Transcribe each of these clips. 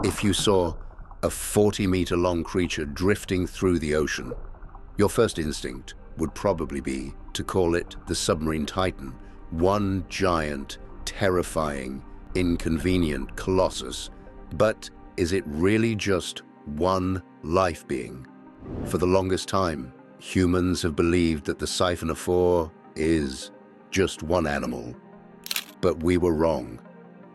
If you saw a 40-meter-long creature drifting through the ocean, your first instinct would probably be to call it the submarine titan, one giant, terrifying, inconvenient colossus. But is it really just one life being? For the longest time, humans have believed that the Siphonophore is just one animal. But we were wrong,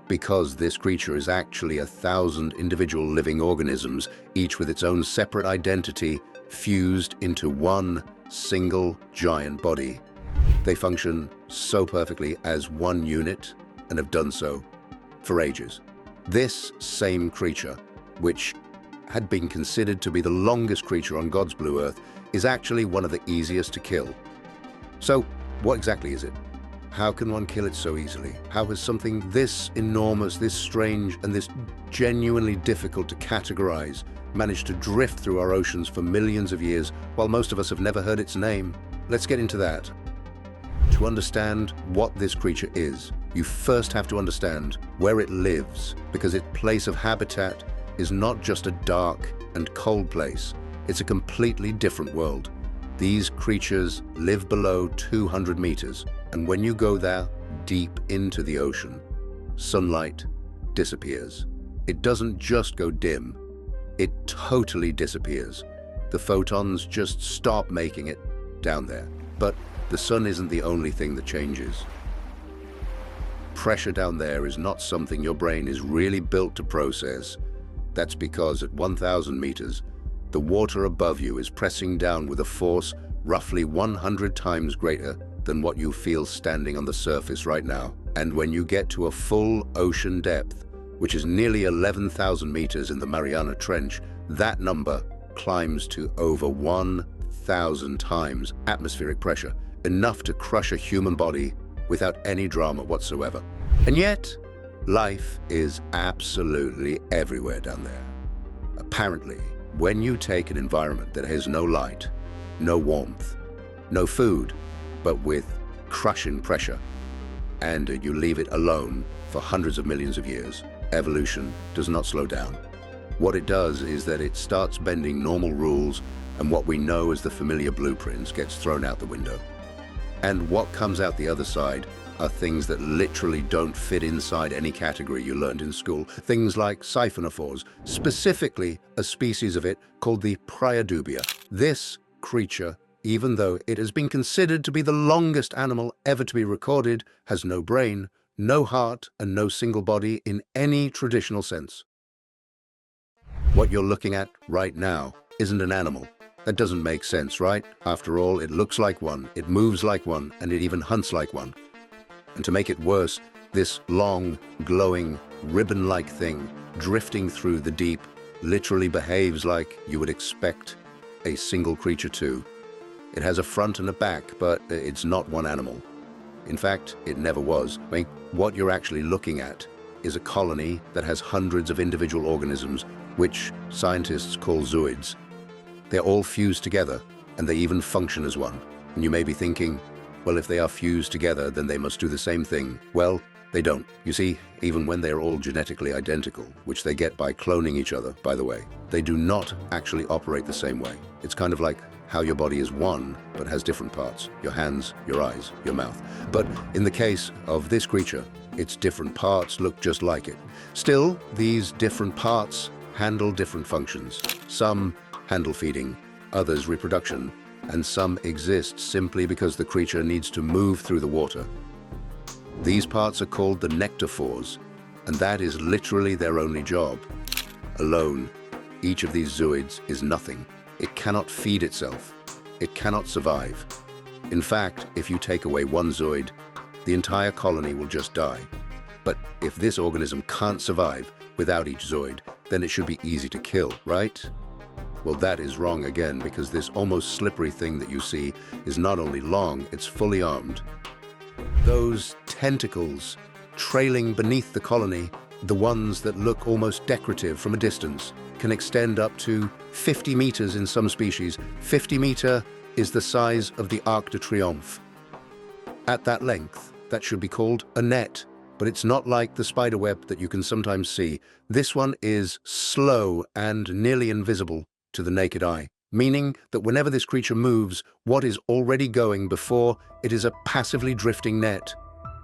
because this creature is actually 1,000 individual living organisms, each with its own separate identity, fused into one single giant body. They function so perfectly as one unit and have done so for ages. This same creature, which had been considered to be the longest creature on God's blue earth, is actually one of the easiest to kill. So, what exactly is it? How can one kill it so easily? How has something this enormous, this strange, and this genuinely difficult to categorize managed to drift through our oceans for millions of years while most of us have never heard its name? Let's get into that. To understand what this creature is, you first have to understand where it lives, because its place of habitat is not just a dark and cold place. It's a completely different world. These creatures live below 200 meters, and when you go there, deep into the ocean, sunlight disappears. It doesn't just go dim, it totally disappears. The photons just stop making it down there. But the sun isn't the only thing that changes. Pressure down there is not something your brain is really built to process. That's because at 1,000 meters, the water above you is pressing down with a force roughly 100 times greater than what you feel standing on the surface right now. And when you get to a full ocean depth, which is nearly 11,000 meters in the Mariana Trench, that number climbs to over 1,000 times atmospheric pressure, enough to crush a human body without any drama whatsoever. And yet, life is absolutely everywhere down there. Apparently, when you take an environment that has no light, no warmth, no food, but with crushing pressure, and you leave it alone for hundreds of millions of years, evolution does not slow down. What it does is that it starts bending normal rules, and what we know as the familiar blueprints gets thrown out the window. And what comes out the other side are things that literally don't fit inside any category you learned in school. Things like siphonophores, specifically a species of it called the Priadubia. This creature, even though it has been considered to be the longest animal ever to be recorded, has no brain, no heart, and no single body in any traditional sense. What you're looking at right now isn't an animal. That doesn't make sense, right? After all, it looks like one, it moves like one, and it even hunts like one. And to make it worse, this long, glowing, ribbon-like thing drifting through the deep literally behaves like you would expect a single creature to. It has a front and a back, but it's not one animal. In fact, it never was. I mean, what you're actually looking at is a colony that has hundreds of individual organisms, which scientists call zooids. They're all fused together, and they even function as one. And you may be thinking, well, if they are fused together, then they must do the same thing. Well, they don't. You see, even when they're all genetically identical, which they get by cloning each other, by the way, they do not actually operate the same way. It's kind of like how your body is one, but has different parts. Your hands, your eyes, your mouth. But in the case of this creature, its different parts look just like it. Still, these different parts handle different functions. Some handle feeding, others reproduction, and some exist simply because the creature needs to move through the water. These parts are called the nectophores, and that is literally their only job. Alone, each of these zooids is nothing. It cannot feed itself. It cannot survive. In fact, if you take away one zooid, the entire colony will just die. But if this organism can't survive without each zooid, then it should be easy to kill, right? Well, that is wrong again, because this almost slippery thing that you see is not only long, it's fully armed. Those tentacles trailing beneath the colony, the ones that look almost decorative from a distance, can extend up to 50 meters in some species. 50 meter is the size of the Arc de Triomphe. At that length, that should be called a net. but it's not like the spiderweb that you can sometimes see. This one is slow and nearly invisible to the naked eye, meaning that whenever this creature moves, what is already going before it is a passively drifting net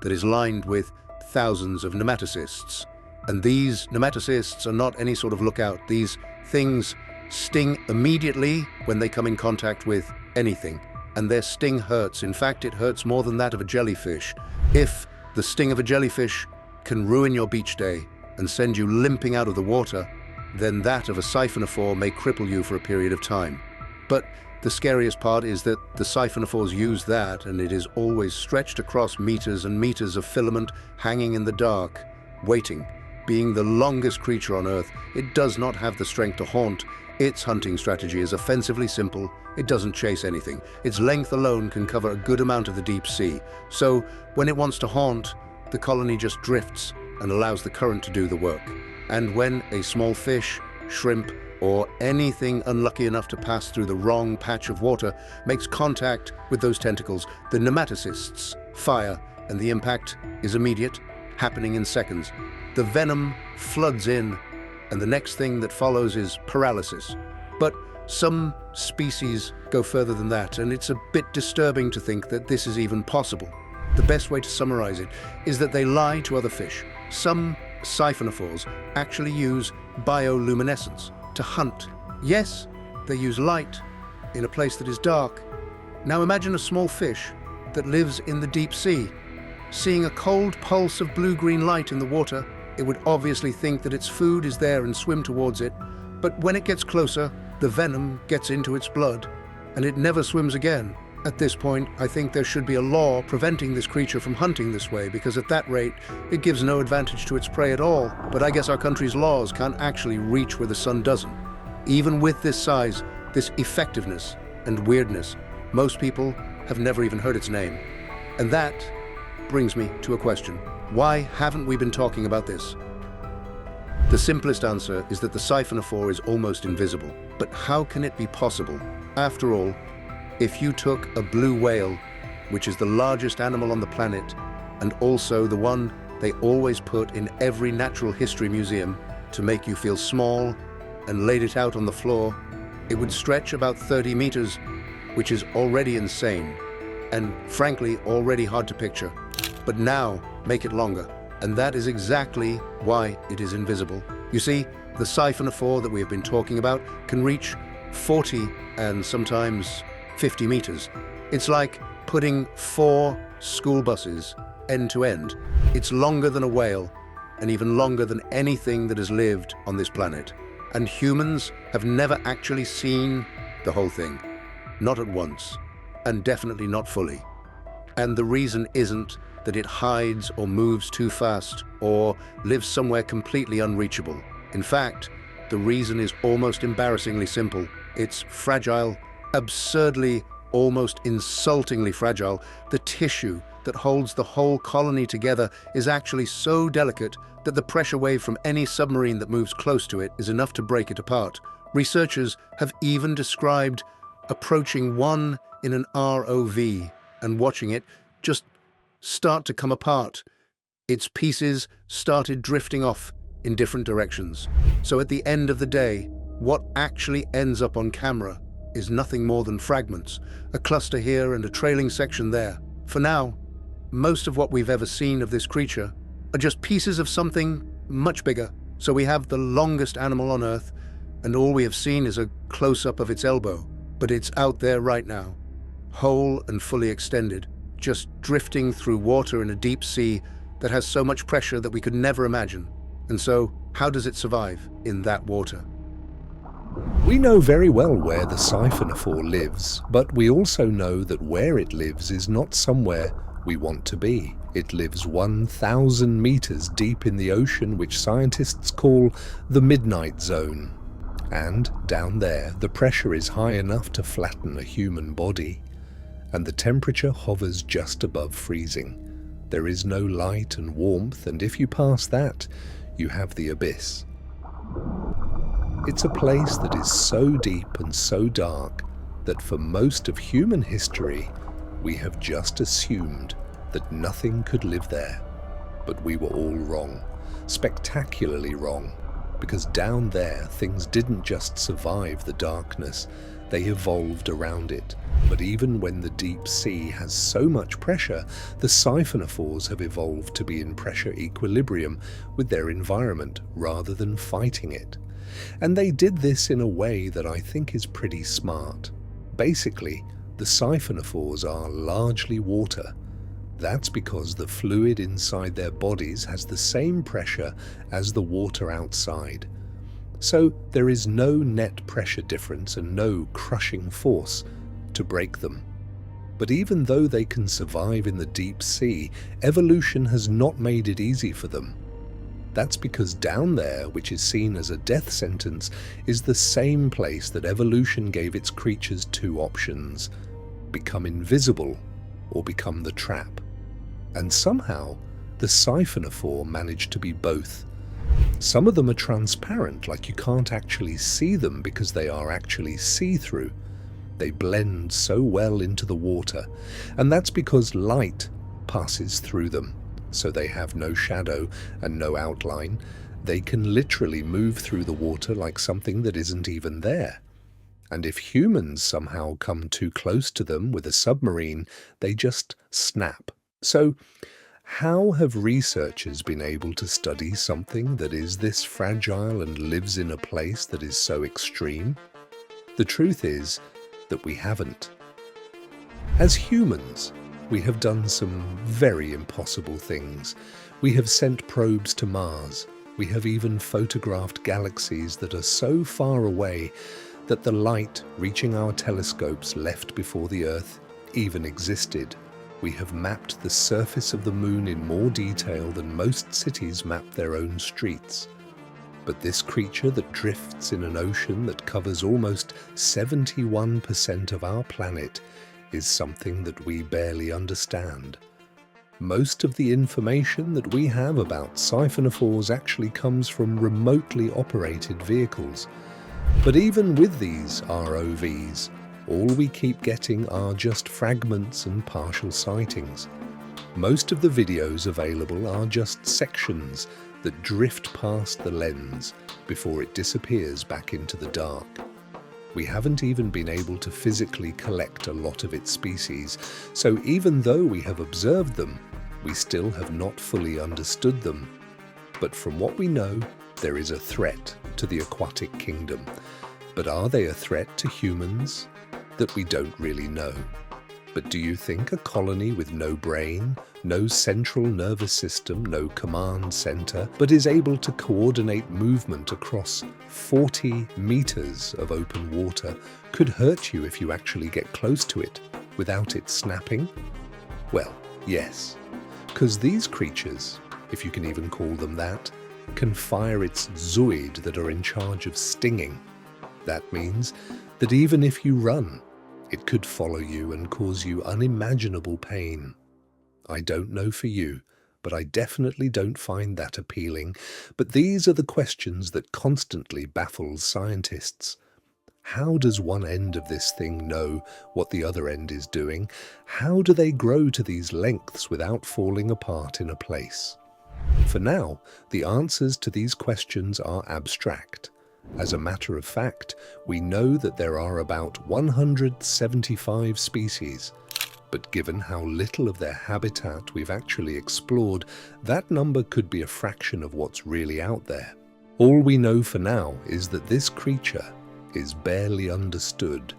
that is lined with thousands of nematocysts. And these nematocysts are not any sort of lookout. These things sting immediately when they come in contact with anything, and their sting hurts. In fact, it hurts more than that of a jellyfish. If the sting of a jellyfish can ruin your beach day and send you limping out of the water, then that of a siphonophore may cripple you for a period of time. But the scariest part is that the siphonophores use that, and it is always stretched across meters and meters of filament hanging in the dark, waiting. Being the longest creature on Earth, it does not have the strength to haunt. Its hunting strategy is offensively simple. It doesn't chase anything. Its length alone can cover a good amount of the deep sea. So when it wants to haunt, the colony just drifts and allows the current to do the work. And when a small fish, shrimp, or anything unlucky enough to pass through the wrong patch of water makes contact with those tentacles, the nematocysts fire, and the impact is immediate, happening in seconds. The venom floods in, and the next thing that follows is paralysis. But some species go further than that, and it's a bit disturbing to think that this is even possible. The best way to summarize it is that they lie to other fish. Some siphonophores actually use bioluminescence to hunt. Yes, they use light in a place that is dark. Now imagine a small fish that lives in the deep sea. Seeing a cold pulse of blue-green light in the water, it would obviously think that its food is there and swim towards it, but when it gets closer, the venom gets into its blood, and it never swims again. At this point, I think there should be a law preventing this creature from hunting this way, because at that rate, it gives no advantage to its prey at all. But I guess our country's laws can't actually reach where the sun doesn't. Even with this size, this effectiveness and weirdness, most people have never even heard its name. And that brings me to a question. Why haven't we been talking about this? The simplest answer is that the siphonophore is almost invisible. But how can it be possible? After all, if you took a blue whale, which is the largest animal on the planet, and also the one they always put in every natural history museum to make you feel small, and laid it out on the floor, it would stretch about 30 meters, which is already insane, and frankly, already hard to picture. But now, make it longer. And that is exactly why it is invisible. You see, the siphonophore that we have been talking about can reach 40 and sometimes 50 meters. It's like putting 4 school buses end to end. It's longer than a whale, and even longer than anything that has lived on this planet. And humans have never actually seen the whole thing. Not at once, and definitely not fully. And the reason isn't that it hides or moves too fast or lives somewhere completely unreachable. In fact, the reason is almost embarrassingly simple. It's fragile, absurdly, almost insultingly fragile. The tissue that holds the whole colony together is actually so delicate that the pressure wave from any submarine that moves close to it is enough to break it apart. Researchers have even described approaching one in an ROV and watching it just start to come apart. Its pieces started drifting off in different directions. So at the end of the day, what actually ends up on camera is nothing more than fragments, a cluster here and a trailing section there. For now, most of what we've ever seen of this creature are just pieces of something much bigger. So we have the longest animal on Earth, and all we have seen is a close-up of its elbow. But it's out there right now, whole and fully extended, just drifting through water in a deep sea that has so much pressure that we could never imagine. And so, how does it survive in that water? We know very well where the siphonophore lives, but we also know that where it lives is not somewhere we want to be. It lives 1,000 meters deep in the ocean, which scientists call the midnight zone. And down there, the pressure is high enough to flatten a human body, and the temperature hovers just above freezing. There is no light and warmth, and if you pass that, you have the abyss. It's a place that is so deep and so dark that for most of human history, we have just assumed that nothing could live there. But we were all wrong, spectacularly wrong, because down there things didn't just survive the darkness, they evolved around it. But even when the deep sea has so much pressure, the siphonophores have evolved to be in pressure equilibrium with their environment rather than fighting it. And they did this in a way that I think is pretty smart. Basically, the siphonophores are largely water. That's because the fluid inside their bodies has the same pressure as the water outside. So there is no net pressure difference and no crushing force to break them. But even though they can survive in the deep sea, evolution has not made it easy for them. That's because down there, which is seen as a death sentence, is the same place that evolution gave its creatures two options: become invisible or become the trap. And somehow, the siphonophore managed to be both. Some of them are transparent, like you can't actually see them because they are actually see-through. They blend so well into the water, and that's because light passes through them. So they have no shadow and no outline. They can literally move through the water like something that isn't even there. And if humans somehow come too close to them with a submarine, they just snap. So, how have researchers been able to study something that is this fragile and lives in a place that is so extreme? The truth is that we haven't. As humans, we have done some very impossible things. We have sent probes to Mars. We have even photographed galaxies that are so far away that the light reaching our telescopes left before the Earth even existed. We have mapped the surface of the moon in more detail than most cities map their own streets. But this creature that drifts in an ocean that covers almost 71% of our planet is something that we barely understand. Most of the information that we have about siphonophores actually comes from remotely operated vehicles. But even with these ROVs, all we keep getting are just fragments and partial sightings. Most of the videos available are just sections that drift past the lens before it disappears back into the dark. We haven't even been able to physically collect a lot of its species, so even though we have observed them, we still have not fully understood them. But from what we know, there is a threat to the aquatic kingdom. But are they a threat to humans? That we don't really know. But do you think a colony with no brain, no central nervous system, no command center, but is able to coordinate movement across 40 meters of open water could hurt you if you actually get close to it without it snapping? Well, yes, because these creatures, if you can even call them that, can fire its zooid that are in charge of stinging. That means that even if you run, it could follow you and cause you unimaginable pain. I don't know for you, but I definitely don't find that appealing. But these are the questions that constantly baffle scientists. How does one end of this thing know what the other end is doing? How do they grow to these lengths without falling apart in a place? For now, the answers to these questions are abstract. As a matter of fact, we know that there are about 175 species, but given how little of their habitat we've actually explored, that number could be a fraction of what's really out there. All we know for now is that this creature is barely understood,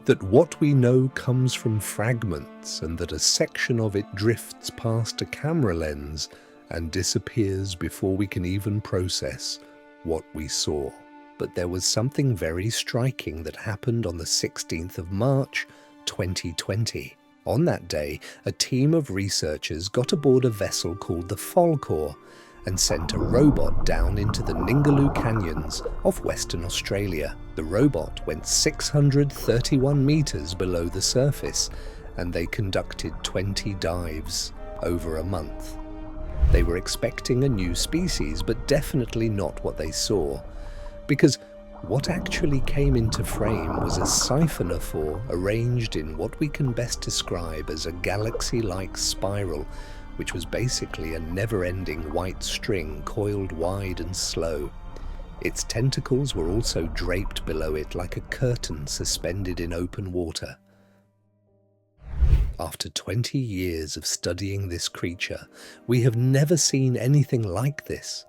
that what we know comes from fragments and that a section of it drifts past a camera lens and disappears before we can even process what we saw. But there was something very striking that happened on the 16th of March, 2020. On that day, a team of researchers got aboard a vessel called the Falkor and sent a robot down into the Ningaloo Canyons of Western Australia. The robot went 631 meters below the surface, and they conducted 20 dives over a month. They were expecting a new species, but definitely not what they saw. Because what actually came into frame was a siphonophore arranged in what we can best describe as a galaxy-like spiral which was basically a never-ending white string coiled wide and slow. Its tentacles were also draped below it like a curtain suspended in open water. After 20 years of studying this creature, we have never seen anything like this.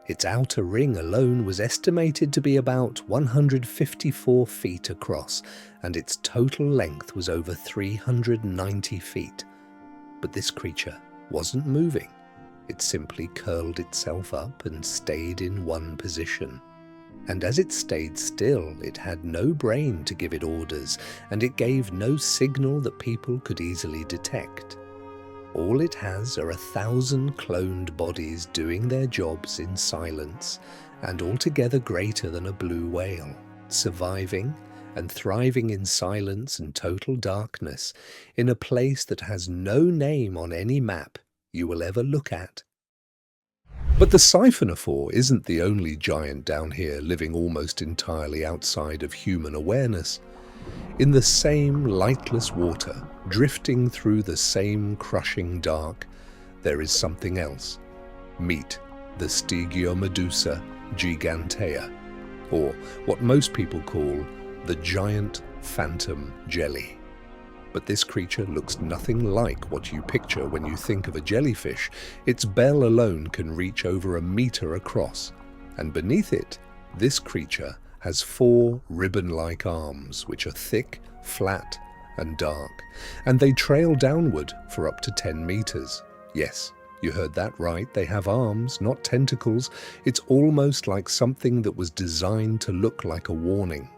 Its outer ring alone was estimated to be about 154 feet across, and its total length was over 390 feet. But this creature wasn't moving. It simply curled itself up and stayed in one position. And as it stayed still, it had no brain to give it orders, and it gave no signal that people could easily detect. All it has are 1,000 cloned bodies doing their jobs in silence, and altogether greater than a blue whale, surviving and thriving in silence and total darkness in a place that has no name on any map you will ever look at. But the Siphonophore isn't the only giant down here living almost entirely outside of human awareness. In the same lightless water, drifting through the same crushing dark, there is something else. Meet the Stygiomedusa gigantea, or what most people call the giant phantom jelly. But this creature looks nothing like what you picture when you think of a jellyfish. Its bell alone can reach over 1 meter across, and beneath it, this creature has 4 ribbon-like arms, which are thick, flat, and dark, and they trail downward for up to 10 meters. Yes, you heard that right, they have arms, not tentacles. It's almost like something that was designed to look like a warning.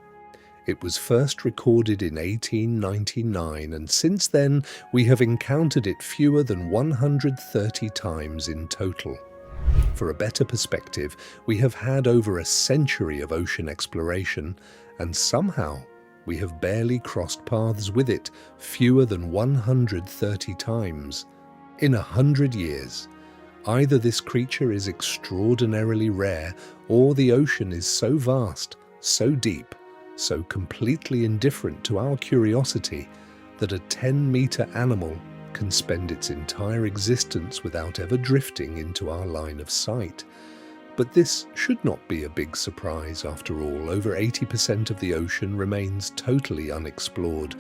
It was first recorded in 1899, and since then we have encountered it fewer than 130 times in total. For a better perspective, we have had over a century of ocean exploration, and somehow we have barely crossed paths with it fewer than 130 times. In 100 years, either this creature is extraordinarily rare, or the ocean is so vast, so deep, so completely indifferent to our curiosity that a 10-meter animal can spend its entire existence without ever drifting into our line of sight. But this should not be a big surprise after all. Over 80% of the ocean remains totally unexplored,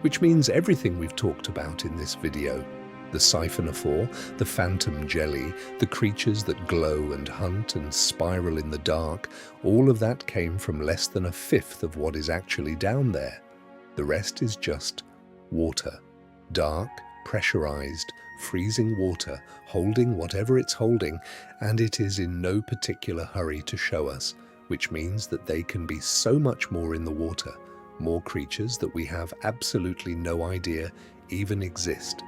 which means everything we've talked about in this video, the Siphonophore, the phantom jelly, the creatures that glow and hunt and spiral in the dark, all of that came from less than 1/5 of what is actually down there. The rest is just water. Dark, pressurized, freezing water, holding whatever it's holding, and it is in no particular hurry to show us, which means that they can be so much more in the water, more creatures that we have absolutely no idea even exist.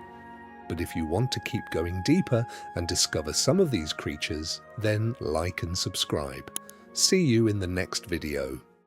But if you want to keep going deeper and discover some of these creatures, then like and subscribe. See you in the next video.